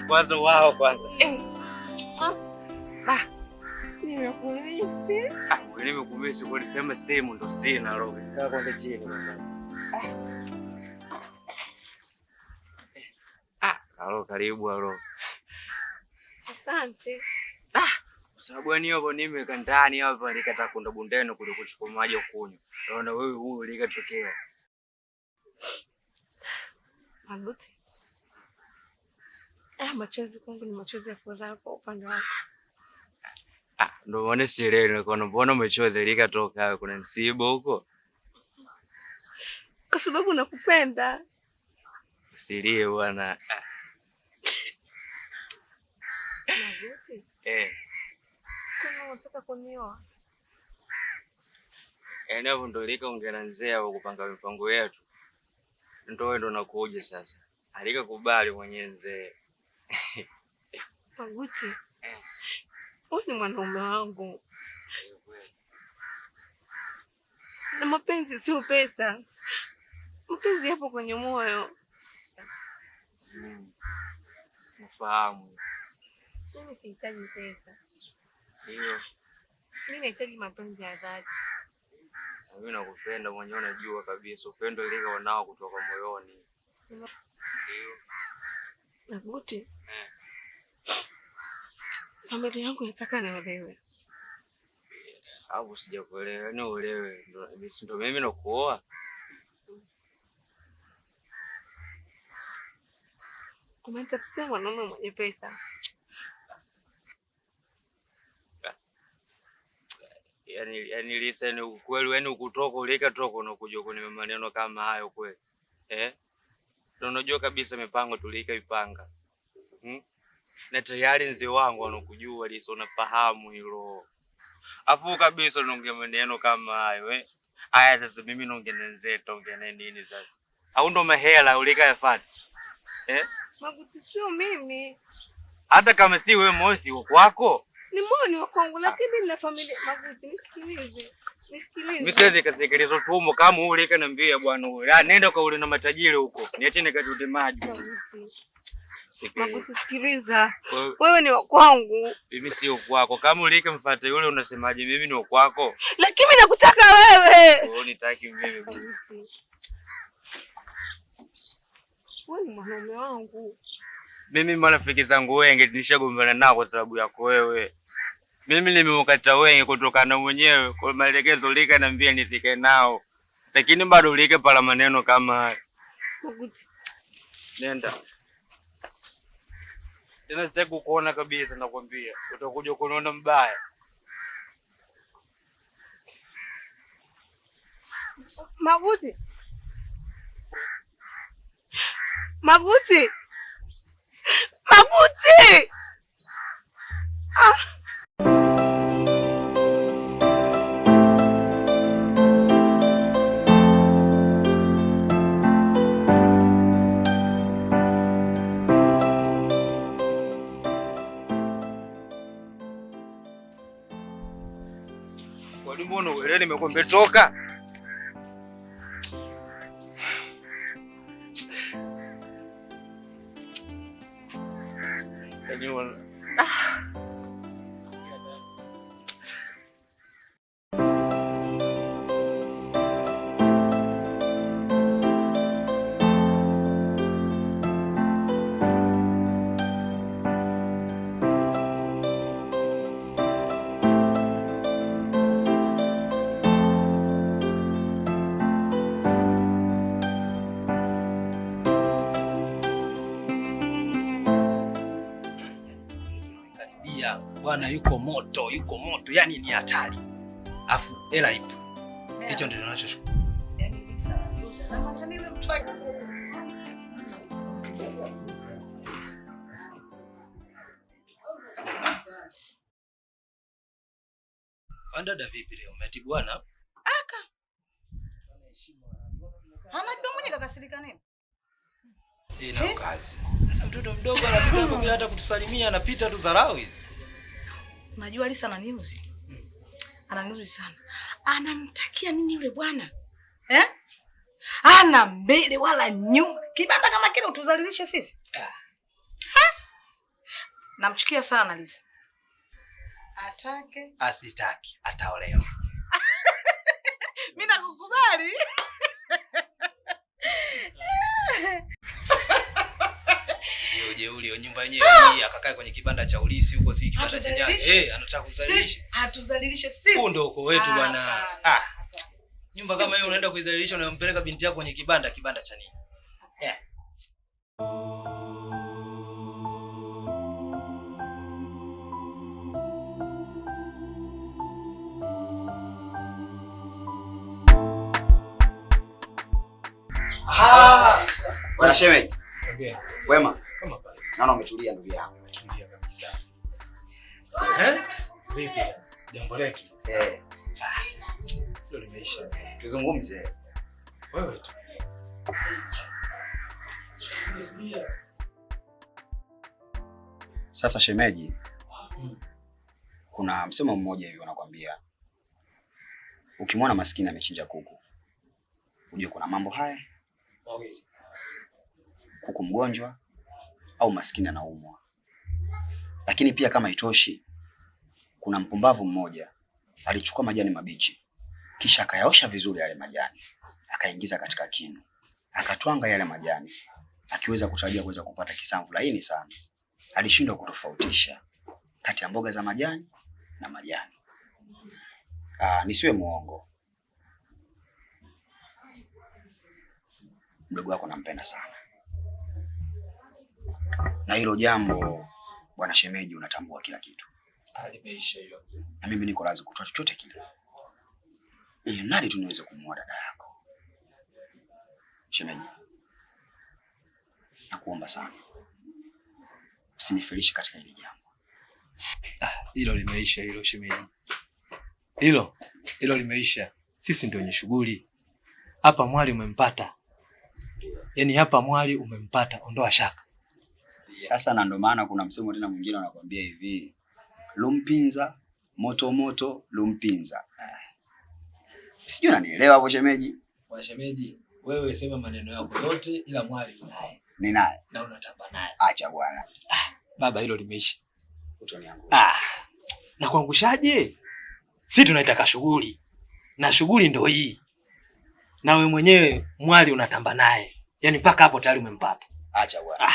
Kwanza wao kwanza. Nimekumisi. Nimekumisi kwa nisema sehemu ndo sina roho. Kaa kwanza chini bwana. Halo, karibu halo. Asante. Kwa sababu yani hapo nimeka ndani hapa nikataka kwenda bondeni kule kuchukua maji ya kunywa. Naona wewe huyu likatokea. Maguti. Machozi kwangu ni machozi ya furaha kwa upande wako. Ndio maana sielewi nilikuwa mbona machozi likatoka kuna msiba huko? Kwa sababu nakupenda. Usilie bwana. Maguti. Kuna unataka kunioa? Yaani hapo ndo likaongea na nzee wa kupanga mipango yetu. Ndio wewe ndo nakuja sasa. Alikakubali mwenyewe nzee. Maguti. Wewe ni mwanaume wangu. Na mapenzi sio pesa. Mapenzi yapo kwenye moyo. Nafahamu. Mimi sihitaji pesa. Ndio. Mimi nahitaji mapenzi ya dhati. Mimi nakupenda mwenyewe unajua kabisa. Upendo lika wanao kutoka moyoni. Ndio. Maguti. Familia yangu inataka niolewe. Hapo sijakuelewa. Ni uelewe. Ndio mimi nakuoa. Umenitafutia mwanaume mwenye pesa. Yaani Lisa ni ukweli yani ukutoka ulika toka unakuja kwenye maneno kama hayo kweli. Ndio unajua kabisa mipango tulika ipanga. Na tayari nzee wangu anakujua Lisa, unafahamu hilo. Afu kabisa unaongea maneno kama hayo Haya sasa mimi naongea na nzee taongea naye nini sasa? Au ndo mahela ulika yafuata? Maguti sio mimi. Hata kama si wewe mosi wako. Ni moyo wa kwangu lakini mimi na familia. Maguti nisikilize. Mimi siwezi kasikiliza tumo kama ulika niambia bwana huyo. Nenda kwa ule na matajiri huko. Niache nikatute maji. Maguti sikiliza. Wewe ni wa kwangu. Mimi sio kwako. Kama ulika mfuate yule unasemaje mimi ni wa kwako? Lakini mimi nakutaka wewe. Nitaki mimi. Wewe ni mwanaume wangu. Mimi marafiki zangu wengi nishagombana nao kwa sababu yako wewe. Mimi nimemkata wengi kutokana mwenyewe kwa maelekezo lika niambia nisike nao. Lakini bado ulike pala maneno kama haya. Maguti. Nenda. Tena sitaki kukuona kabisa nakwambia. Utakuja kuniona mbaya. Maguti. Maguti. Maguti. Kwani mbona wewe nimekwambia toka? Bwana yuko moto, yani ni hatari. Afu hela ipo. Hicho ndio tunachoshuku. Yaani sana. Na hata mimi mtu wake. Dada vipi leo? Umetibu bwana? Aka. Hana kitu mwenye kakasirika nini? Na kazi. Sasa mtoto mdogo anapita kwa kila hata kutusalimia anapita tu dharau hizi. Unajua Lisa ananiuzi. Ananiuzi sana. Anamtakia nini yule bwana? Ana mbele wala nyuma. Kibanda kama kile utuzalilishe sisi. Namchukia sana Lisa. Atake asitaki ataolewa. Mimi nakukubali. Jeuri nyumba yenyewe hii akakae kwenye kibanda cha ulisi huko, si kibanda cha nyanya. Anataka kuzalilisha. Hatuzalilishe sisi. Huo ndio uko wetu bwana. Nyumba kama hiyo unaenda kuizalilisha, unampeleka binti yako kwenye kibanda cha nini? Bwana shemeji. Wema. Kama pale. Naona umetulia ndugu yangu. Umetulia kabisa. Vipi? Jambo letu. Ndio limeisha. Tuzungumze. Wewe tu. Sasa shemeji. Kuna msemo mmoja hivi wanakuambia. Ukimwona maskini amechinja kuku, ujue kuna mambo haya mawili. Kuku mgonjwa au maskini anaumwa. Lakini pia kama itoshi, kuna mpumbavu mmoja alichukua majani mabichi kisha akayaosha vizuri yale majani, akaingiza katika kinu, akatwanga yale majani, akiweza kutarajia kuweza kupata kisamvu laini sana. Alishindwa kutofautisha kati ya mboga za majani na majani. Nisiwe muongo, mdogo wako nampenda sana, na hilo jambo bwana shemeji unatambua kila kitu. Limeisha hiyo mzee. Na mimi niko lazima kutoa chochote kile ili nadi tu niweze kumuoa dada yako. Shemeji, nakuomba sana usinifilishe katika hili jambo. Hilo limeisha hilo shemeji. Hilo limeisha. Sisi ndio wenye shughuli. Hapa mwali umempata. Yaani hapa mwali umempata, ondoa shaka. Sasa na ndo maana kuna msemo tena mwingine wanakuambia hivi, lumpinza moto moto lumpinza. Sijui unanielewa hapo shemeji? Kwa shemeji, wewe sema maneno yako yote ila mwali unaye. Ni naye Na unatamba naye. Acha bwana. Baba hilo limeisha. Utoniangusha. Na kuangushaje? Sisi tunaitaka shughuli. Na shughuli ndio hii. Na wewe mwenyewe mwali unatamba naye. Yaani mpaka hapo tayari umempata. Acha bwana.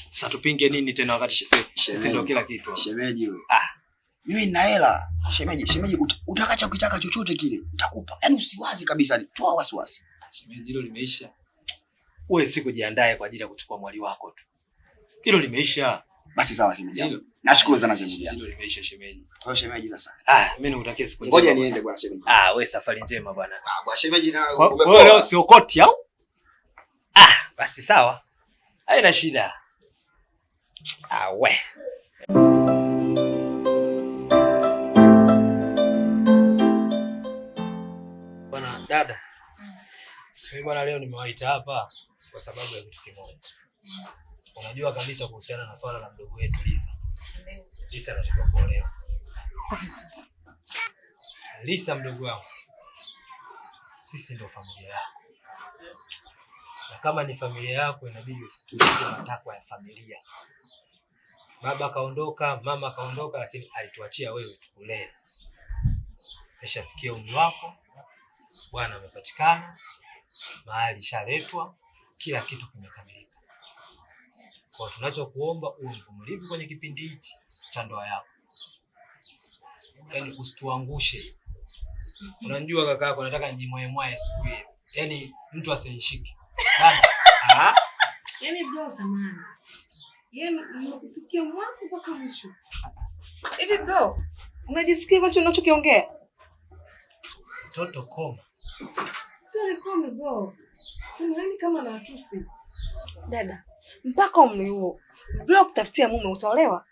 Sasa tupinge nini tena wakati sisi ndio kila kitu. Shemeji wewe. Mimi nina hela. Shemeji utakacha ukitaka chochote kile nitakupa. Yaani usiwazi kabisa, toa wasiwasi. Shemeji hilo limeisha. Wewe sikujiandae kwa ajili ya kuchukua mwali wako tu. Hilo limeisha. Basi sawa shemeji. Nashukuru sana shemeji. Hilo limeisha shemeji. Kwa shemeji sasa. Mimi nikutakia siku njema. Ngoja niende bwana shemeji. Wewe safari njema bwana. Bwana shemeji na wewe leo si okoti au? Basi sawa. Haina shida. We. Bwana dada. Mimi bwana leo nimewaita hapa kwa sababu ya kitu kimoja. Unajua kabisa kuhusiana na swala la mdogo wetu Lisa. Lisa anataka kuolewa. Lisa mdogo wangu. Sisi ndio familia yako. Na kama ni familia yako inabidi usikilize matakwa ya familia. Baba kaondoka, mama kaondoka, lakini alituachia wewe tukulee. Umeshafikia umri wako. Bwana amepatikana. Mahali shaletwa, kila kitu kimekamilika. Kwa tunachokuomba uwe mvumilivu kwenye kipindi hichi cha ndoa yako. Yaani usituangushe. Unajua kaka yako nataka njimwae siku hiyo. Yaani mtu asinishike. Yaani bro samani. Yaani nimekusikia mwanzo mpaka mwisho. Hivi bro, unajisikia kwa unachokiongea? Mtoto koma. Sio ni koma bro. Samahani kama na atusi. Dada, mpaka umri huo, bro kutafutia mume utaolewa?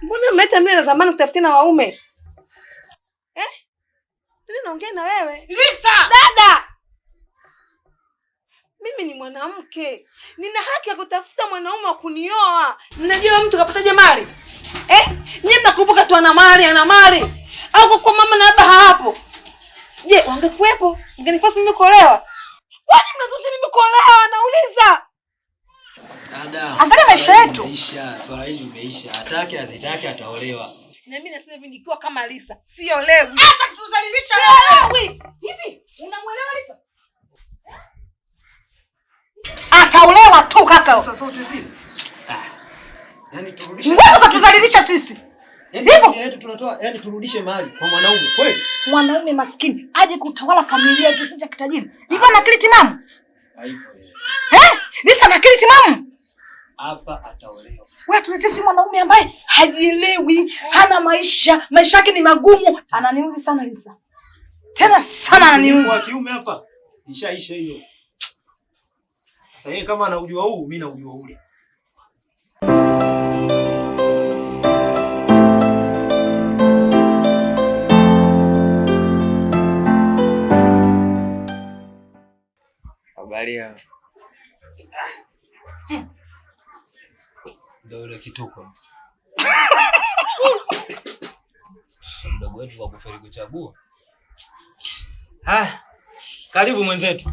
Mbona mleta mimi za zamani kutafutia na waume? Nini naongea na wewe? Lisa! Dada! Mimi ni mwanamke. Nina haki ya kutafuta mwanaume wa kunioa. Mnajua mtu kapataje mali? Nyie mnakumbuka tu ana mali. Au kwa mama na baba hapo. Je, wangekuepo? Ingenifasi mimi kuolewa? Kwani mnazusha mimi kuolewa? Nauliza. Dada. Angalia maisha yetu. Swala hili limeisha. Hataki azitaki ataolewa. Na mimi nasema hivi nikiwa kama Lisa, siolewi. Acha kutuzalilisha wewe. Hivi, unamuelewa Lisa? Ataolewa tu kaka. Sasa zote zile. Yaani turudishe. Wewe ukatuzalilisha sisi. Ndivyo yetu tunatoa, yani turudishe mali kwa mwanaume. Kweli? Mwanaume maskini aje kutawala familia yetu sisi kitajiri. Hivyo ana akili timamu? Haipo. Lisa ana akili timamu? Hapa ataolewa. Wewe tunatesi mwanaume ambaye hajielewi, hana maisha yake ni magumu. Ananiuzi sana Lisa. Tena sana ananiuzi. Kwa kiume hapa. Ishaisha hiyo. Sasa yeye kama anaujua huu, mimi naujua ule. Habari ya. Ndio ile kituko. Mdogo wetu wa kuferi kuchagua. Karibu mwenzetu.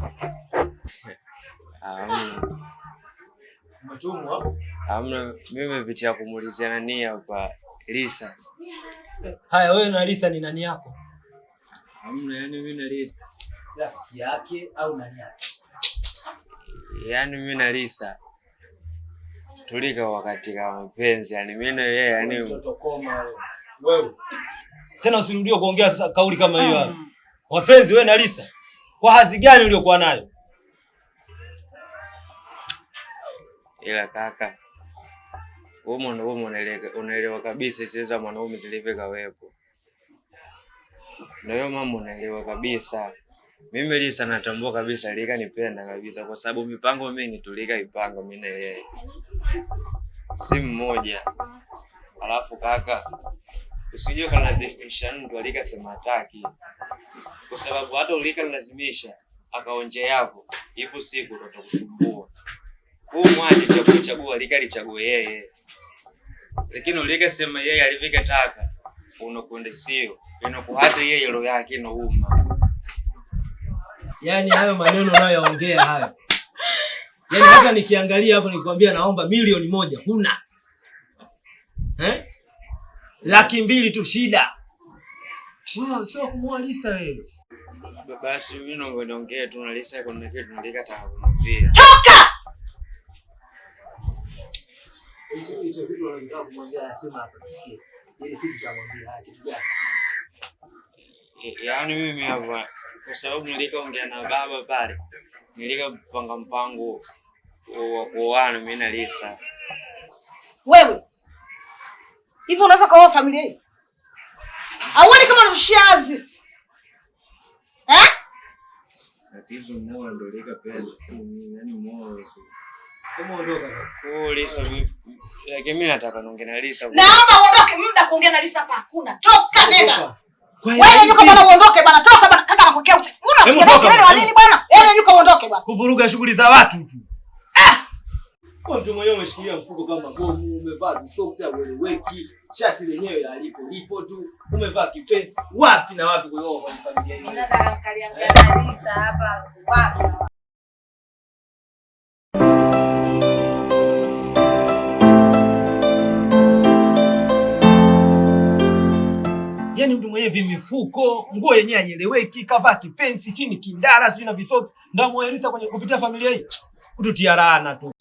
Umetumwa? Hamna, mimi nimepitia kumuulizia nani hapa Lisa. Haya, wewe na Lisa ni nani yako? Hamna, yani mimi na Lisa. Rafiki yake au nani yake? Yani mimi na Lisa tulika wakati kama mapenzi, yani mimi na yeye, yani mtoto koma wewe. Tena usirudie kuongea sasa kauli kama hiyo hapo. Wapenzi wewe na Lisa. Kwa hazi gani uliokuwa nayo? Ila kaka, wewe unaelewa kabisa isiweza mwanaume ziliveka wepo. Na wewe mama unaelewa kabisa. Mimi Lisa natambua kabisa Lika nipenda kabisa kwa sababu mipango mingi tulika ipanga mimi na yeye. Si mmoja. Alafu kaka, usijue kalazimisha mtu Lika sema hataki. Kwa sababu hata Lika lazimisha akaonje yako, ipo siku utakusumbua. Huu mwaje cha kuchagua Lika lichague yeye. Lakini Lika sema yeye alivika taka, unakwenda sio. Inakuhata yeye roho yake inauma. Yaani hayo maneno unayoongea hayo. Yaani hata nikiangalia hapo nikwambia naomba milioni 1 huna. 200,000 tu shida. Wow, sio kumwoa Lisa wewe. Basi mimi naomba niongee tu na Lisa kuna kitu nilikataka kumwambia. Toka! Hicho kitu unataka kumwambia asema hapa tusikie. Ili sisi tutamwambia kitu gani? Yaani mimi hapa kwa sababu nilikaongea na baba pale. Nilikapanga mpango wa kuoana mimi na Lisa. Wewe. Hivi unaweza kuoa familia hii? Auoni kama unashiazi? Tatizo moyo ndio likapenda. Yaani moyo. Kama ondoka basi. Lisa mimi nataka niongee na Lisa. Naomba uondoke, muda kuongea na Lisa hapa hakuna. Toka nenda. Wewe nyuka bwana uondoke bwana. Toka bwana, kaka nakokea usiku. Unapiga kelele wa nini bwana? Wewe nyuka uondoke bwana. Kuvuruga shughuli za watu tu. Kwa mtu mwenyewe umeshikilia mfuko kama bomu, umevaa socks ya weleweki, shati lenyewe lipo tu, umevaa kipenzi. Wapi na wapi kwa kwenye familia hii? Nataka angalia Lisa hapa wapi? Yaani mtu mwenyewe vimifuko, nguo yenyewe haieleweki, kavaa kipenzi, chini kindara, sio na visoksi, ndio amoeleza kwenye kupitia familia hii. Kututia laana tu.